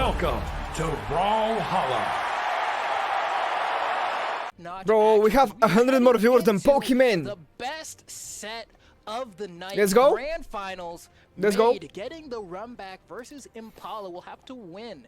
Welcome to Brawlhalla. Bro, we have 100 more viewers than Pokemon. The best set of the night. Let's go. Grand finals. Let's go. Getting the run back versus Impala will have to win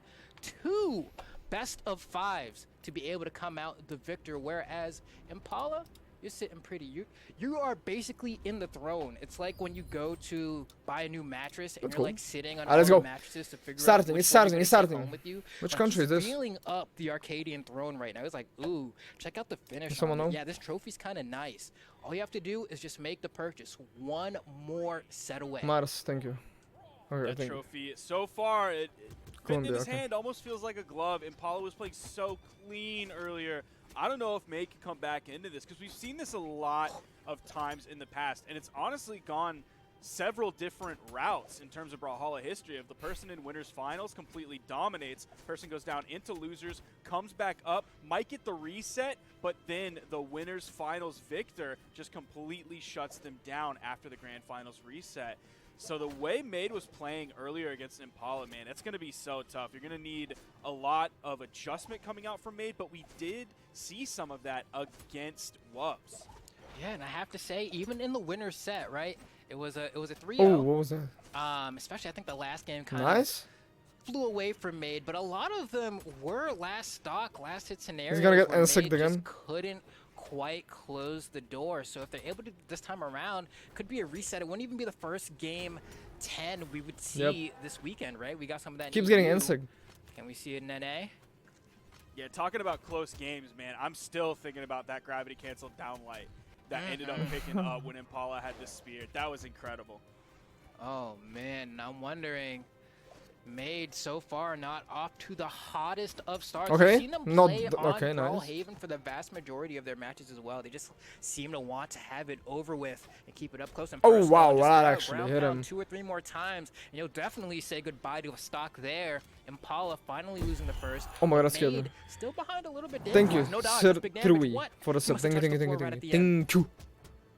2 best of 5s to be able to come out the victor. Whereas Impala, you're sitting pretty. You are basically in the throne. It's like when you go to buy a new mattress and you're like sitting on all the mattresses to figure out which one you're gonna take home with you. Which country is this? Feeling up the Arcadian throne right now. It's like, ooh, check out the finish. Does someone know? Yeah, this trophy's kind of nice. All you have to do is just make the purchase. One more set away. Mars, thank you. Okay, That trophy, so far, it fit in his okay. hand, almost feels like a glove. Impala was playing so clean earlier. I don't know if Maid can come back into this, because we've seen this a lot of times in the past, and it's honestly gone several different routes in terms of Brawlhalla history. If the person in winners finals completely dominates, person goes down into losers, comes back up, might get the reset, but then the winners finals victor just completely shuts them down after the grand finals reset. So the way Maid was playing earlier against Impala, man, it's going to be so tough. You're going to need a lot of adjustment coming out from Maid, but we did see some of that against WUBS. Yeah, and I have to say, even in the winner's set, right? It was a 3-0. Oh, what was that? Especially I think the last game kind of flew away from Maid, but a lot of them were last stock, last hit scenarios. He's gonna get where Maid insect again. just couldn't quite close the door. So if they're able to this time around, could be a reset. It wouldn't even be the first game 10 we would see this weekend, right? We got some of that. Keeps getting insect. Can we see it in NA? Yeah, talking about close games, man, I'm still thinking about that gravity cancel downlight that ended up picking up when Impala had the spear. That was incredible. Oh, man. I'm wondering, Maid so far not off to the hottest of starts. Okay. We've seen them play on Brawlhaven for the vast majority of their matches as well. They just seem to want to have it over with and keep it up close and personal. Oh, wow. Just That actually hit him. 2 or 3 more times, and you'll definitely say goodbye to a stock there. Impala finally losing the first. Oh my god, that's good. Still behind a little bit. Thank you, No dodge, Sir big damage. What? for the sub. Thank you.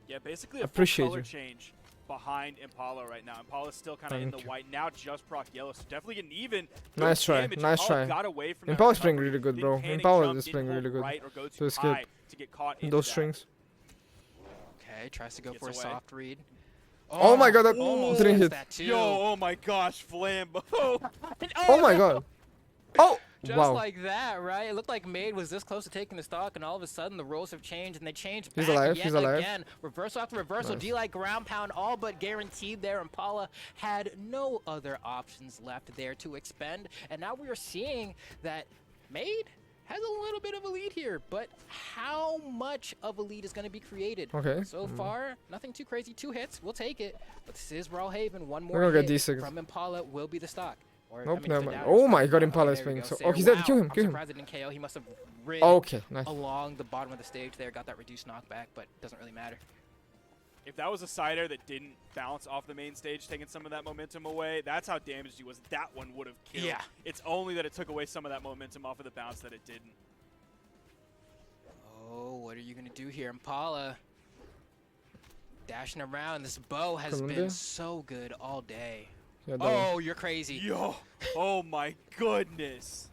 Yeah, basically a full Appreciate color you. change behind Impala right now. Impala's still kind of in the white. Now just proc yellow, so definitely getting even. Nice try. Damage. Nice Impala try. got away from Impala's that playing recovery. really good, bro. Didn't panic Impala jump, is didn't playing hold really good. right or go So too it's high good. to get caught in Those that. strings. Okay, tries to go Gets for a away. soft read. Oh my god, that almost didn't missed hit. that too. Yo, oh my gosh, Flambo. Oh my god. Oh, Just wow. like that, right? It looked like Maid was this close to taking the stock, and all of a sudden the roles have changed, and they changed He's back alive, yet he's alive. again. Reversal after reversal, Nice. D-like ground pound, all but guaranteed there. Impala had no other options left there to expend, and now we are seeing that Maid has a little bit of a lead here, but how much of a lead is going to be created? Okay. So far, nothing too crazy. 2 hits, we'll take it. But this is Brawlhaven. One We're more gonna get hit D6. from Impala will be the stock. Or, Nope, I mean, never the mind. down Oh is my fine. god, Impala Okay, is there we playing go. so. Sarah, Oh, he's dead. wow, Kill him, I'm kill him. surprised it didn't KO. He must have ridden Okay, nice. along the bottom of the stage there. Got that reduced knockback, but doesn't really matter. If that was a side air that didn't bounce off the main stage, taking some of that momentum away, that's how damaged he was. That one would have killed. Yeah. It's only that it took away some of that momentum off of the bounce that it didn't. Oh, what are you going to do here? Impala dashing around. This bow has been so good all day. Yeah, Oh, you're crazy. Yo, oh my goodness.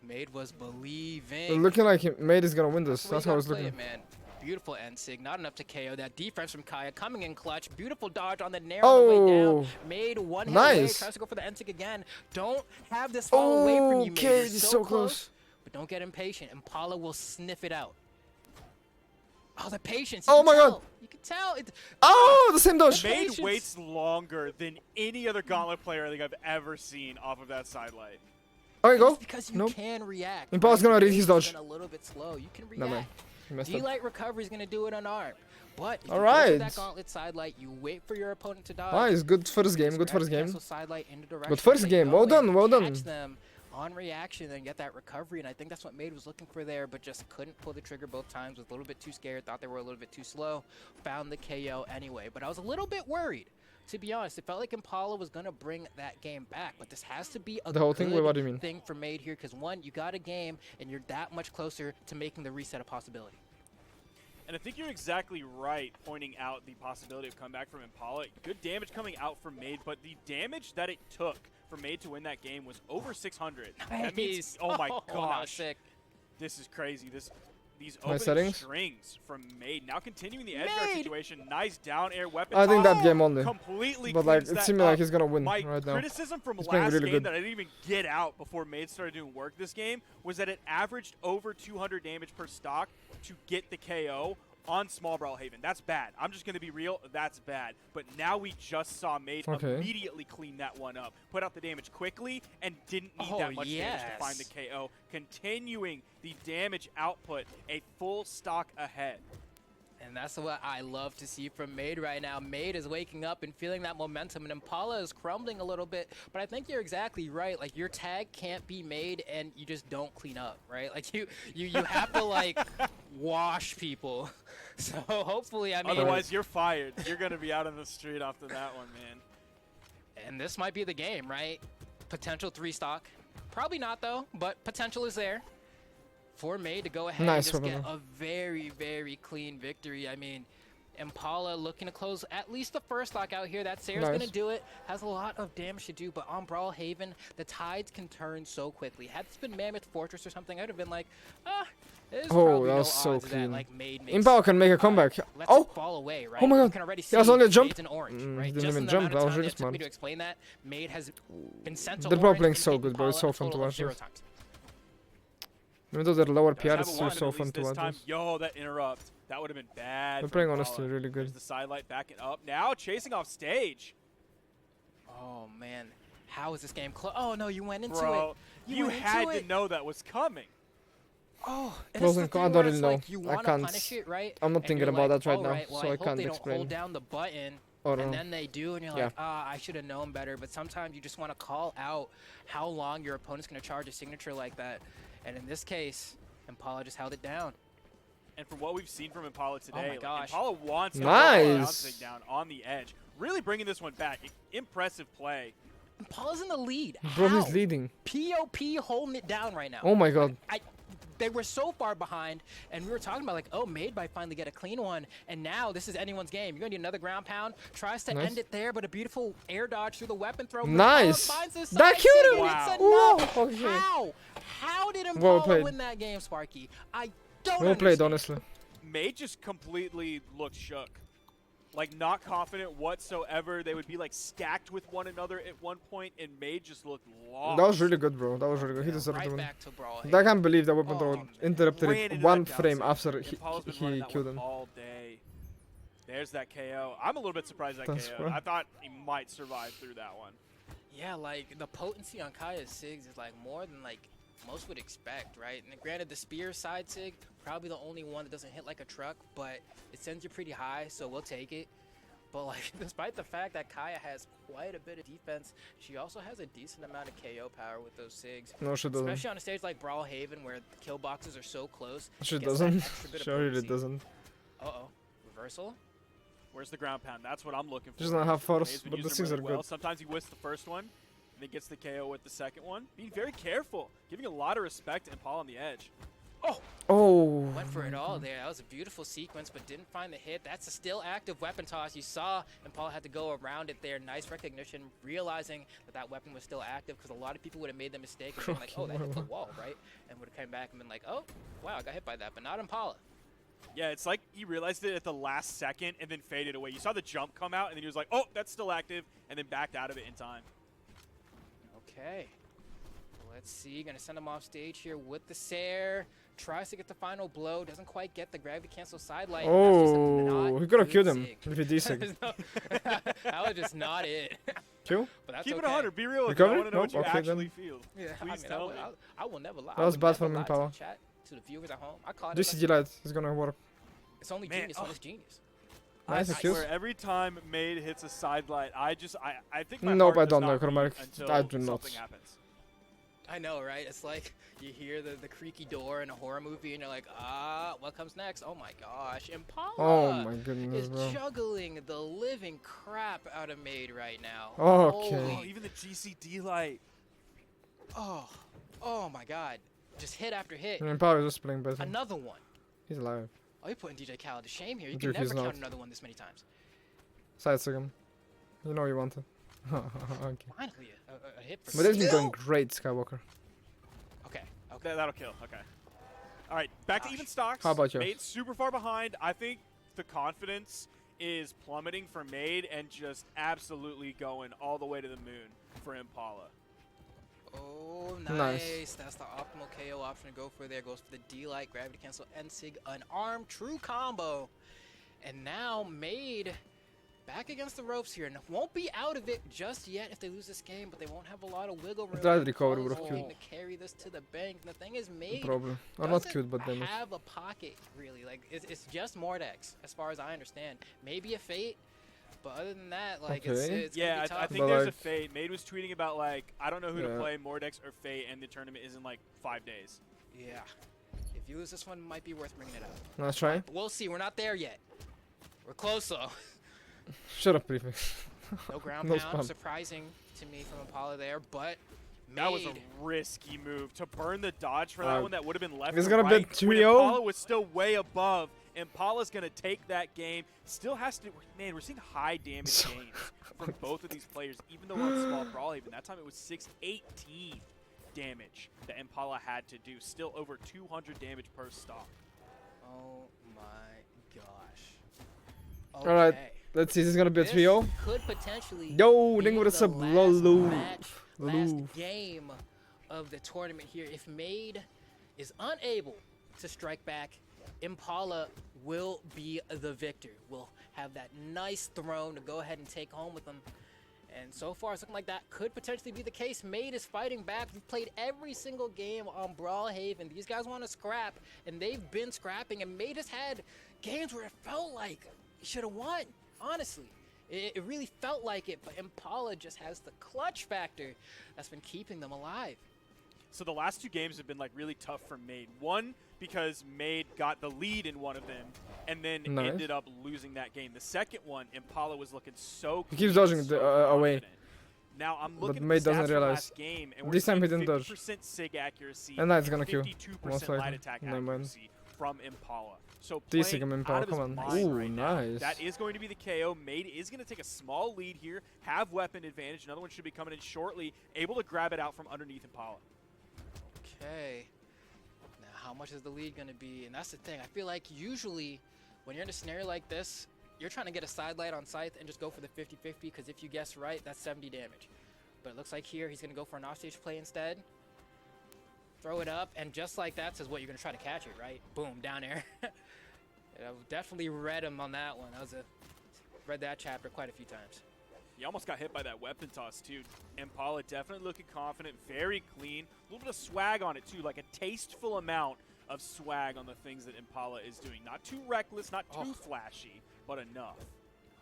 Maid was It's believing. looking like Maid is gonna win this. That's That's the how way it's you gotta looking. play it, man. Beautiful end sig, not enough to KO. That defense from Kaya coming in clutch. Beautiful dodge on the nair on the way down. Made one hit away, Nice. tries to go for the end sig again. Don't have this fall away from you, Maid. Okay, You're this is so so close. but don't get impatient. Impala will sniff it out. Oh, the patience. Oh my God. You can tell. Oh, the same dodge. Maid Patience. waits longer than any other gauntlet player I think I've ever seen off of that sidelight. Okay, go. It's because you Nope. can react. Impala's gonna read his dodge. A little bit slow. You can No, man. react. He messed up. D-light recovery is going to do it unarmed. But if you All go for right. that gauntlet sidelight, you wait for your opponent to dodge. Nice, good first game, good Grab first the game. cancel sidelight into direction. Good first They game. go Well in, done, well done. catch them on reaction and get that recovery, and I think that's what Maid was looking for there, but just couldn't pull the trigger both times. Was a little bit too scared, thought they were a little bit too slow. Found the KO anyway, but I was a little bit worried. To be honest, it felt like Impala was going to bring that game back, but this has to be a The whole thing? good What do you mean? thing for Maid here, because one, you got a game, and you're that much closer to making the reset a possibility. And I think you're exactly right pointing out the possibility of comeback from Impala. Good damage coming out from Maid, but the damage that it took for Maid to win that game was over 600. Nice. That means, oh my that was gosh, sick. this is crazy. These Nice opening settings. strings from Maid. Now continuing the edge Maid! guard situation. Nice down air weapon. I think toss. that game only. Completely But like, cleans it that seemed like up. he's gonna win My right now. criticism from He's playing last really game good. that I didn't even get out before Maid started doing work this game was that it averaged over 200 damage per stock to get the KO on small Brawlhaven. That's bad. I'm just going to be real. That's bad. But now we just saw Maid immediately clean that one up, put out the damage quickly, and didn't need that much damage to find the KO. Continuing the damage output, a full stock ahead. And that's what I love to see from Maid right now. Maid is waking up and feeling that momentum, and Impala is crumbling a little bit. But I think you're exactly right. Like, your tag can't be made, and you just don't clean up, right? Like, you have to, like, wash people. So hopefully, I mean... Otherwise, you're fired. You're going to be out on the street after that one, man. And this might be the game, right? Potential 3 stock. Probably not, though, but potential is there for Maid to go ahead and just get a very, very clean victory. I mean, Impala looking to close at least the first stock out here. That Sayer's going to do it. Has a lot of damage to do, but on Brawlhaven, the tides can turn so quickly. Had this been Mammoth Fortress or something, I would have been like, there's probably that no was so odds clean. that, like, Maid makes Impala can make a comeback. lets it fall away, right? Oh my You god. can already see He has only a jump. Maid's in orange, right? He didn't Just even in the jump. amount That of was time really it took me smart. to explain that, Maid has been sent to They're probably orange playing and so beat good, bro. It's Impala so a fun to total of watch 0 this. times. Even though they're lower Does PR, have it's a still weapon so at fun least to this watch time. this. Yo, that interrupt. That would have been bad. They're for playing Impala. honestly really good. There's the sidelight backing up. Now chasing off stage. Oh man, how is this game close? Oh no, you went into Bro, it. you went had into to it. know that was coming. Oh, and Wasn't it's the I thing don't where it's really know. like you I wanna can't- punish it, right? I'm not And thinking you're about like, that right all now, well, so I hope can't they don't explain. hold down the button, Oh, and no. then they do, and you're Yeah. like, I should have known better. But sometimes you just want to call out how long your opponent's gonna charge a signature like that. And in this case, Impala just held it down. And from what we've seen from Impala today, like, gosh. Impala wants to Nice. bouncing down on the edge. Really bringing this one back. Impressive play. Impala's in the lead. Bro, How? he's leading. POP holding it down right now. Oh my god. They were so far behind, and we were talking about like, oh, Maid might finally get a clean one, and now this is anyone's game. You're gonna need another ground pound. Tries to end it there, but a beautiful air dodge through the weapon throw. Nice. Impala finds his That side killed sig, him. and it's Wow. enough. Whoa, okay. How? How did Well Impala played. win that game, Sparky? I don't Well played, understand. honestly. Maid just completely looked shook. Like, not confident whatsoever. They would be, like, stacked with one another at one point, and Maid just looked lost. That was really good, bro. That was really good. He deserved to Right win. back to Brawl. I can't believe that weapon Oh, throw man. interrupted Ran it into one that frame down after smash. Impala's been running he that killed one him. all day. There's that KO. I'm a little bit surprised that That's KO. right. I thought he might survive through that one. Yeah, like the potency on Kaya's SIGs is like more than like most would expect, right? And granted, the spear side SIG, probably the only one that doesn't hit like a truck, but it sends you pretty high, so we'll take it. But like, despite the fact that Kaya has quite a bit of defense, she also has a decent amount of KO power with those SIGs. No, she doesn't. Especially on a stage like Brawlhaven, where the kill boxes are so close. She it gets that doesn't. extra bit of She really potency. doesn't. Uh-oh. Reversal? Where's the ground pound? That's what I'm looking for. She doesn't have Maid's force, been but the using things them are really well. good. Sometimes he whisks the first one, and then gets the KO with the second one. Being very careful. Giving a lot of respect to Impala on the edge. Oh. Went for it all there. That was a beautiful sequence, but didn't find the hit. That's a still active weapon toss. You saw Impala had to go around it there. Nice recognition, realizing that that weapon was still active, because a lot of people would have made the mistake and been like, oh, that hit the wall, right? And would have come back and been like, oh, wow, I got hit by that, but not Impala. Yeah, it's like he realized it at the last second and then faded away. You saw the jump come out, and then he was like, oh, that's still active, and then backed out of it in time. Okay. Let's see. Gonna send him off stage here with the Sair. Tries to get the final blow. Doesn't quite get the gravity cancel sidelight. Oh, he could have killed him if he That desig. was just not it. Kill? But that's Keep okay. it 100. Be real with me. I Recovery? want to know what you Nope, okay, actually then. feel. Yeah, Please I tell mean, me. I will never lie. That was I would bad for never me, lie to Impala. the chat, to the viewers at home. I caught This it. is light. It's gonna work. It's only Man, genius when it's genius. Nice, I excuse. swear, every time Maid hits a sidelight, I think my Nope, heart I does don't not know, beat Chromatic. until I do not. something happens. I know, right? It's like you hear the creaky door in a horror movie, and you're like, what comes next? Oh my gosh, Impala Oh my goodness, is bro. juggling the living crap out of Maid right now. Okay. Oh, Holy- even the GCD light. oh my god. Just hit after hit. Impala is just playing better. Another one. He's alive. Oh, you're putting DJ Khaled to shame here. You Dude, can he's never count not. another one this many times. Side second. You know you want it. Okay. Finally, definitely a hit for But they've been Still? going great, Skywalker. Okay, okay. That'll kill. Okay. All right, back to even stocks. How about you? Maid super far behind. I think the confidence is plummeting for Maid and just absolutely going all the way to the moon for Impala. Oh, Nice. nice. That's the optimal KO option to go for there. Goes for the D-Light, Gravity Cancel, and Sig, an arm true combo. And now Maid back against the ropes here. And won't be out of it just yet if they lose this game, but they won't have a lot of wiggle room. That recovery Impala's would've looking killed. to carry this to the bank. And the thing is, Maid Probably. Or not doesn't cute, but damage. have a pocket, really. Like, it's just Mordex, as far as I understand. Maybe a Fate. But other than that, like, Okay. it's Yeah, gonna be tough. I think But there's a like- Fate. Maid was tweeting about, like, I don't know who to Yeah. play, Mordex or Fate, and the tournament is in, like, 5 days. Yeah. If you lose this one, it might be worth bringing it up. Let's try. But we'll see. We're not there yet. We're close, though. Shut up, Prefix. No ground No pound. spam. Surprising to me from Impala there, but That was a Maid. risky move. To burn the dodge for that one, that would have been left it's to gonna be right. When 3-0. Impala was still way above. Impala's going to take that game. Still has to. Man, we're seeing high damage games from both of these players, even though we're on small Brawlhaven. That time it was 618 damage that Impala had to do. Still over 200 damage per stock. Oh my gosh. Alright, Okay. let's see. This is gonna be a This 3-0. could potentially Yo, be Dingo with a the sub. last Lolo. match, last Lolo. game of the tournament here. If Maid is unable to strike back, Impala will be the victor. Will have that nice throne to go ahead and take home with them. And so far, it's looking like that could potentially be the case. Maid is fighting back. We've played every single game on Brawlhaven. These guys want to scrap, and they've been scrapping. And Maid has had games where it felt like he should have won, honestly. It really felt like it, but Impala just has the clutch factor that's been keeping them alive. So the last 2 games have been like really tough for Maid. One, because Maid got the lead in one of them and then Nice. ended up losing that game. The second one, Impala was looking so He keeps clean, dodging so away. confident. Now I'm looking at Maid the doesn't stats from realize. last game, and we're This time he seeing didn't dodge. 50% SIG accuracy And now it's gonna kill. 52% Most light likely. attack Never mind. accuracy from Impala. So Decent playing from Impala, out of his come on. mind Ooh, right now. nice. That is going to be the KO. Maid is going to take a small lead here, have weapon advantage. Another one should be coming in shortly, able to grab it out from underneath Impala. Okay. Now, how much is the lead going to be? And that's the thing. I feel like usually when you're in a scenario like this, you're trying to get a side light on Scythe and just go for the 50-50, because if you guess right, that's 70 damage. But it looks like here he's going to go for an offstage play instead. Throw it up, and just like that says what you're going to try to catch it, right? Boom, down air. I've definitely read him on that one. Read that chapter quite a few times. He almost got hit by that weapon toss, too. Impala definitely looking confident, very clean. A little bit of swag on it, too, like a tasteful amount of swag on the things that Impala is doing. Not too reckless, not too flashy, but enough.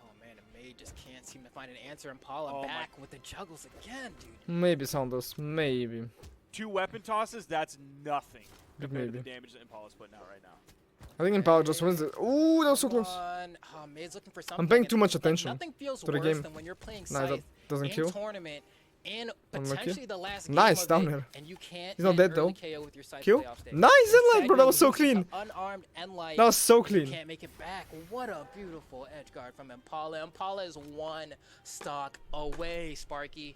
Oh, man, and Maid just can't seem to find an answer. Impala Oh, back with the juggles again, dude. Maybe Sounders. Maybe. 2 weapon tosses, that's nothing compared to Maybe. the damage that Impala's putting out right now. I think Impala just wins it. Ooh, that was so close. Oh, Maid's looking for something. paying and too much like, attention nothing feels to the worse game. than when you're playing Nah, that Scythe doesn't in kill. tournament and Unlucky. potentially the last game Nice, of down it, here. and you can't He's not get dead, early though. KO with your Scythe Kill. playoff stage. Nice and light, bro. That was so Instead, you clean. lose to unarmed and light. That was so You clean. can't make it back. What a beautiful edge guard from Impala. Impala is 1 stock away, Sparky.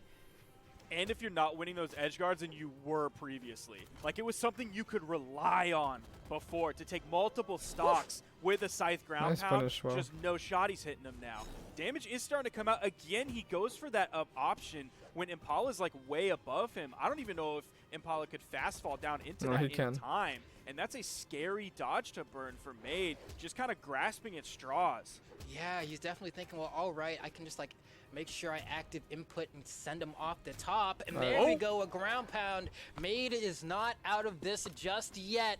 And if you're not winning those edge guards, and you were previously, like it was something you could rely on before to take multiple stocks with a Scythe ground Nice pound. punish, wow. Just no shotties hitting him now. Damage is starting to come out. Again, he goes for that up option when Impala's like way above him. I don't even know if Impala could fast fall down into No, that he in can. time. And that's a scary dodge to burn for Maid, just kind of grasping at straws. Yeah, he's definitely thinking, well, all right, I can just like make sure I active input and send him off the top. And there we go, a ground pound. Maid is not out of this just yet.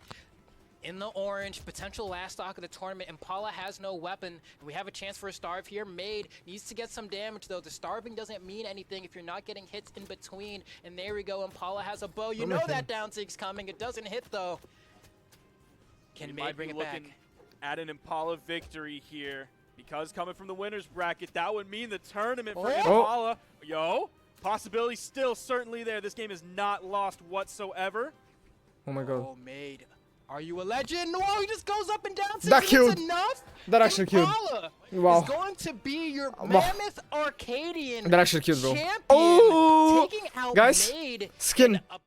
In the orange, potential last stock of the tournament. Impala has no weapon. We have a chance for a starve here. Maid needs to get some damage, though. The starving doesn't mean anything if you're not getting hits in between. And there we go. Impala has a bow. You know that down sig's coming. It doesn't hit, though. Can We Maid might bring be it back? looking at an Impala victory here, because coming from the winner's bracket, that would mean the tournament for Oh. Impala. Yo, possibility still certainly there. This game is not lost whatsoever. Oh my god. Oh, Maid. Are you a legend? No, he just goes up and down. That killed. Enough. That actually killed. Impala Wow. is going to be your Mammoth Arcadian That actually killed, bro. champion. Oh! now Guys, Maid skin. in a